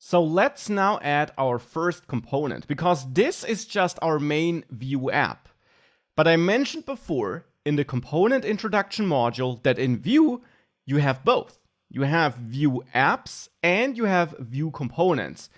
So let's now add our first component, because this is just our main Vue app. But I mentioned before in the component introduction module that in Vue, you have both. You have Vue apps and you have Vue components.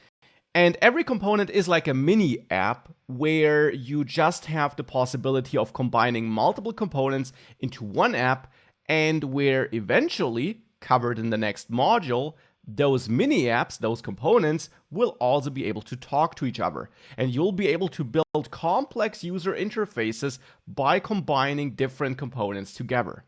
And every component is like a mini app where you just have the possibility of combining multiple components into one app, and where eventually, covered in the next module, those mini apps, those components, will also be able to talk to each other. And you'll be able to build complex user interfaces by combining different components together.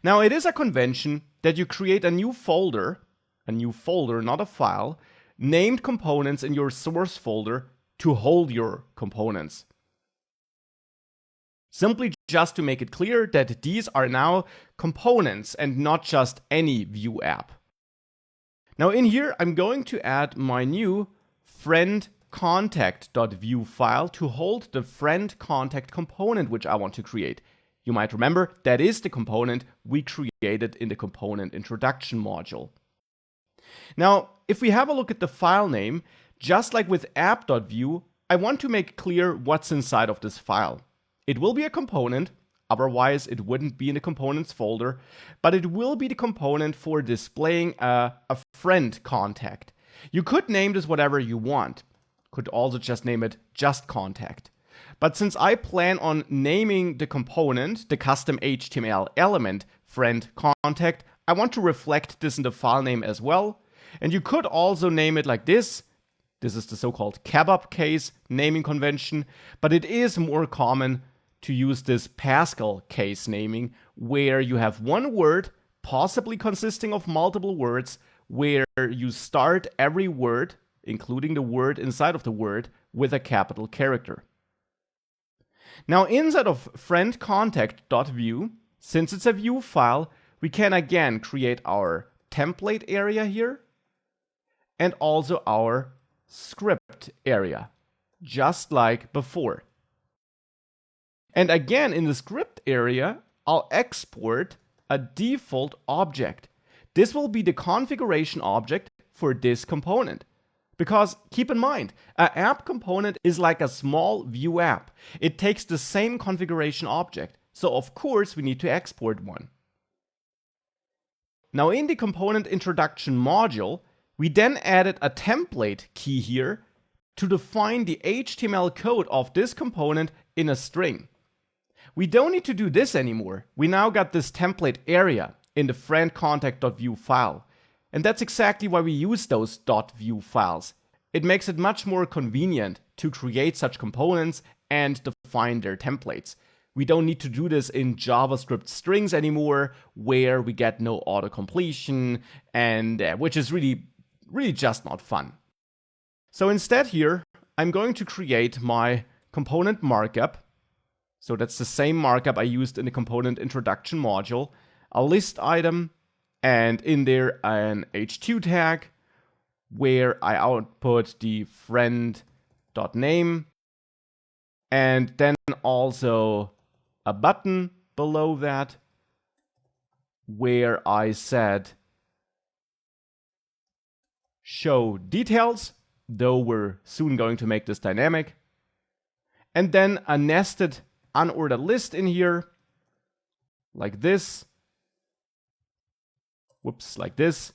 Now, it is a convention that you create a new folder, not a file, named components in your source folder to hold your components. Simply just to make it clear that these are now components and not just any Vue app. Now in here, I'm going to add my new friend contact.vue file to hold the friend contact component which I want to create. You might remember that is the component we created in the component introduction module. Now, if we have a look at the file name, just like with app.vue, I want to make clear what's inside of this file. It will be a component. Otherwise, it wouldn't be in the components folder, but it will be the component for displaying a friend contact. You could name this whatever you want. Could also just name it just contact. But since I plan on naming the component, the custom HTML element friend contact, I want to reflect this in the file name as well. And you could also name it like this. This is the so-called kebab case naming convention, but it is more common to use this Pascal case naming, where you have one word, possibly consisting of multiple words, where you start every word, including the word inside of the word, with a capital character. Now inside of friend contact.vue, since it's a Vue file, we can again create our template area here and also our script area, just like before. And again, in the script area, I'll export a default object. This will be the configuration object for this component. Because keep in mind, an app component is like a small Vue app. It takes the same configuration object. So of course, we need to export one. Now in the component introduction module, we then added a template key here to define the HTML code of this component in a string. We don't need to do this anymore. We now got this template area in the friend contact.vue file. And that's exactly why we use those .vue files. It makes it much more convenient to create such components and define their templates. We don't need to do this in JavaScript strings anymore, where we get no autocompletion, and which is really just not fun. So instead here, I'm going to create my component markup. So that's the same markup I used in the component introduction module, a list item, and in there an h2 tag where I output the friend.name, and then also a button below that where I said show details, though we're soon going to make this dynamic, and then a nested unordered list in here, like this. Like this,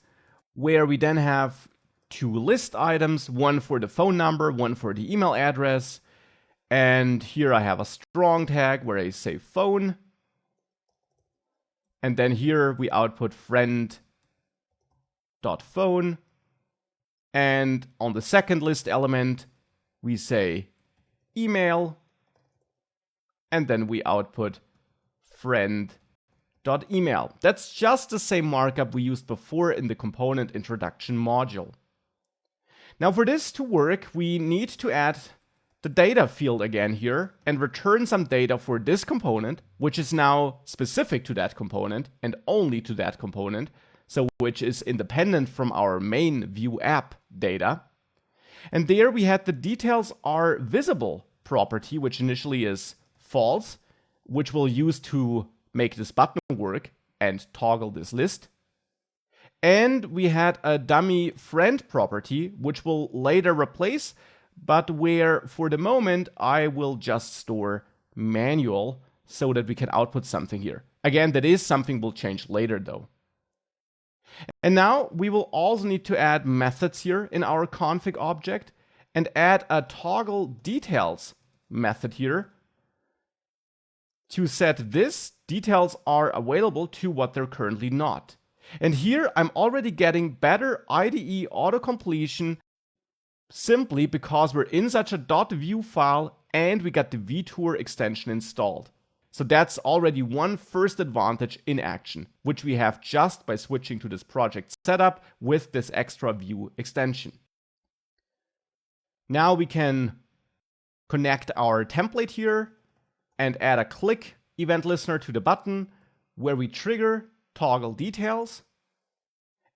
where we then have two list items, one for the phone number, one for the email address. And here I have a strong tag where I say phone. And then here we output friend.phone. And on the second list element, we say email. And then we output friend.email. That's just the same markup we used before in the component introduction module. Now for this to work, we need to add the data field again here and return some data for this component, which is now specific to that component and only to that component, so which is independent from our main Vue app data. And there we had the details are visible property, which initially is false, which we'll use to make this button work and toggle this list. And we had a dummy friend property, which we'll later replace, but where for the moment I will just store manual so that we can output something here. Again, that is something we'll change later though. And now we will also need to add methods here in our config object and add a toggle details method here to set this details are available to what they're currently not. And here I'm already getting better IDE autocompletion simply because we're in such a .view file and we got the vtour extension installed. So that's already one first advantage in action, which we have just by switching to this project setup with this extra view extension. Now we can connect our template here and add a click event listener to the button where we trigger toggle details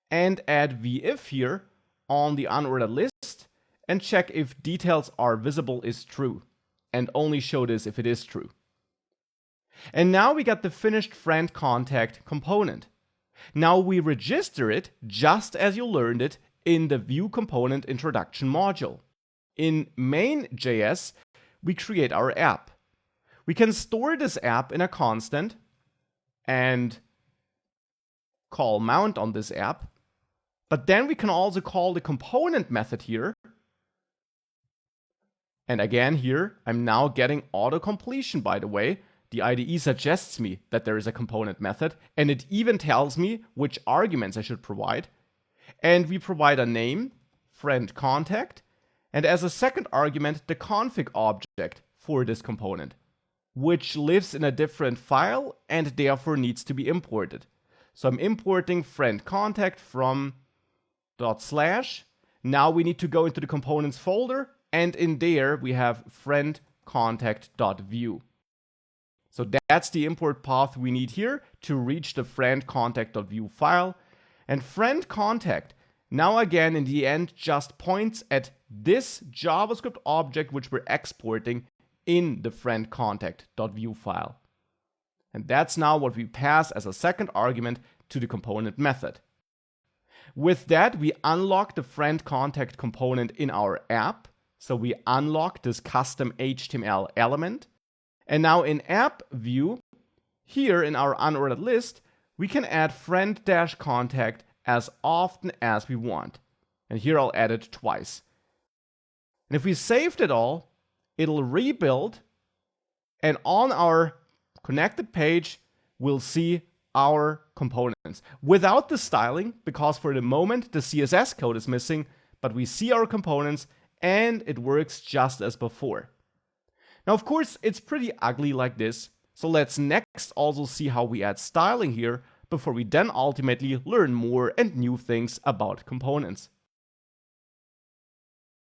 and add VIF here on the unordered list and check if details are visible is true and only show this if it is true. And now we got the finished friend contact component. Now we register it just as you learned it in the view component introduction module. In main.js, we create our app. We can store this app in a constant and call mount on this app. But then we can also call the component method here. And again here, I'm now getting auto-completion, by the way. The IDE suggests me that there is a component method, and it even tells me which arguments I should provide. And we provide a name, friend contact, and as a second argument, the config object for this component, which lives in a different file and therefore needs to be imported. So I'm importing friend contact from /. Now we need to go into the components folder, and in there we have friend contact.view. So that's the import path we need here to reach the friend contact.view file. And friend contact, now again in the end, just points at this JavaScript object which we're exporting in the friend contact.view file. And that's now what we pass as a second argument to the component method. With that, we unlock the friend contact component in our app. So we unlock this custom HTML element. And now in app view, here in our unordered list, we can add friend-contact as often as we want. And here I'll add it twice. And if we saved it all, it'll rebuild. And on our connected page, we'll see our components without the styling, because for the moment the CSS code is missing, but we see our components and it works just as before. Now, of course, it's pretty ugly like this, so let's next also see how we add styling here before we then ultimately learn more and new things about components.